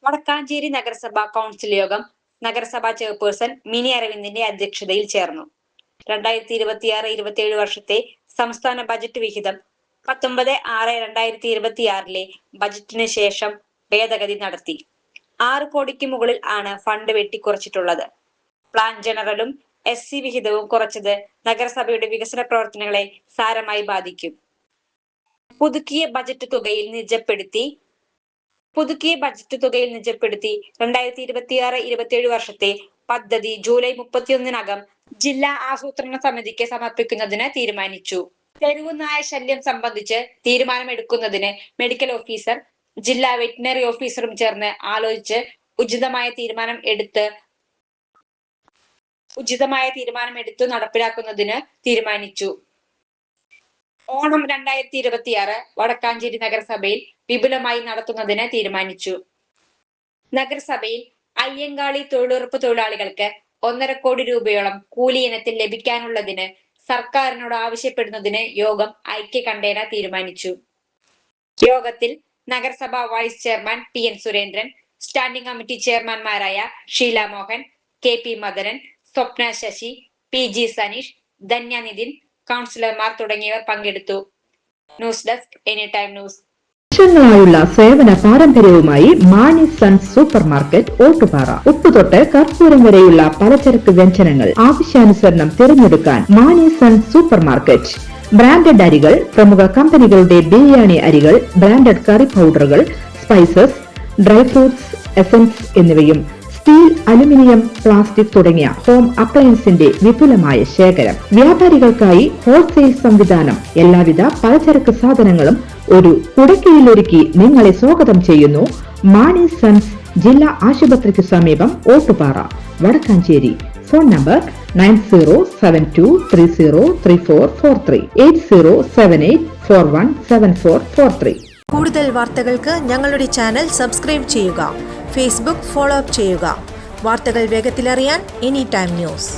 വടക്കാഞ്ചേരി നഗരസഭാ കൗൺസിൽ യോഗം നഗരസഭാ ചെയർപേഴ്സൺ മിനി അരവിന്ദിന്റെ അധ്യക്ഷതയിൽ ചേർന്നു. 2026-27 വർഷത്തെ സംസ്ഥാന ബജറ്റ് വിഹിതം 19/6/2026 ബജറ്റിന് ശേഷം ഭേദഗതി നടത്തി. 6 കോടിക്ക് മുകളിൽ ആണ് ഫണ്ട് വെട്ടിക്കുറച്ചിട്ടുള്ളത്. പ്ലാൻ ജനറലും SC വിഹിതവും കുറച്ചത് നഗരസഭയുടെ വികസന പ്രവർത്തനങ്ങളെ സാരമായി ബാധിക്കും. പുതുക്കിയ ബജറ്റ് തുകയിൽ നിജപ്പെടുത്തി 2026-27 വർഷത്തെ പദ്ധതി ജൂലൈ 31-നകം ജില്ലാ ആസൂത്രണ സമിതിക്ക് സമർപ്പിക്കുന്നതിന് തീരുമാനിച്ചു. തെരുവുനായ ശല്യം സംബന്ധിച്ച് തീരുമാനമെടുക്കുന്നതിന് മെഡിക്കൽ ഓഫീസർ, ജില്ലാ വെറ്റിനറി ഓഫീസറും ചേർന്ന് ആലോചിച്ച് ഉചിതമായ തീരുമാനമെടുത്തു നടപ്പിലാക്കുന്നതിന് തീരുമാനിച്ചു. ഓണം 2026 വടക്കാഞ്ചേരി നഗരസഭയിൽ വിപുലമായി നടത്തുന്നതിന് തീരുമാനിച്ചു. നഗരസഭയിൽ അയ്യങ്കാളി തൊഴിലുറപ്പ് തൊഴിലാളികൾക്ക് 1.5 കോടി രൂപയോളം കൂലി ഇനത്തിൽ ലഭിക്കാനുള്ളതിന് സർക്കാരിനോട് ആവശ്യപ്പെടുന്നതിന് യോഗം ഐക്യകണ്ഠേന തീരുമാനിച്ചു. യോഗത്തിൽ നഗരസഭാ vice chairman PN Surendran, standing committee ചെയർമാൻമാരായ ഷീല മോഹൻ, KP മദനൻ, സ്വപ്ന ശശി, PG സനീഷ്, ധന്യ നിതിൻ, കൗൺസിലർമാർ തുടങ്ങിയവർ പങ്കെടുത്തു. News desk any time news. വർഷങ്ങളായുള്ള സേവന പാരമ്പര്യവുമായി Mani sons super market Ottupara. ഉപ്പുതൊട്ട് കർപ്പൂരം വരെയുള്ള പലചരക്ക് വ്യഞ്ജനങ്ങൾ ആവശ്യാനുസരണം തിരഞ്ഞെടുക്കാൻ Mani sons super market. Branded അരികൾ, പ്രമുഖ കമ്പനികളുടെ ബിരിയാണി അരികൾ, ബ്രാൻഡഡ് കറി പൗഡറുകൾ, സ്പൈസസ്, ഡ്രൈ ഫ്രൂട്ട്സ്, എസൻസ് എന്നിവയും സ്റ്റീൽ, അലുമിനിയം, പ്ലാസ്റ്റിക് തുടങ്ങിയ ഹോം അപ്ലയൻസിന്റെ വിപുലമായ ശേഖരം. വ്യാപാരികൾക്കായി ഹോൾസെയിൽ സംവിധാനം. എല്ലാവിധ പലചരക്ക് സാധനങ്ങളും ഒരു കുടക്കീഴിലൊരുക്കി നിങ്ങളെ സ്വാഗതം ചെയ്യുന്നു. മാണി സൺസ് ജില്ലാ ആശുപത്രിക്ക് സമീപം ഓട്ടുപാറ, വടക്കാഞ്ചേരി. Phone number 9072303443 8078417443. കൂടുതൽ വാർത്തകൾക്ക് ഞങ്ങളുടെ ചാനൽ സബ്സ്ക്രൈബ് ചെയ്യുക. ഫേസ്ബുക്ക് ഫോളോ അപ്പ് ചെയ്യുക. വാർത്തകൾ വേഗത്തിലറിയാൻ എനി ടൈം ന്യൂസ്.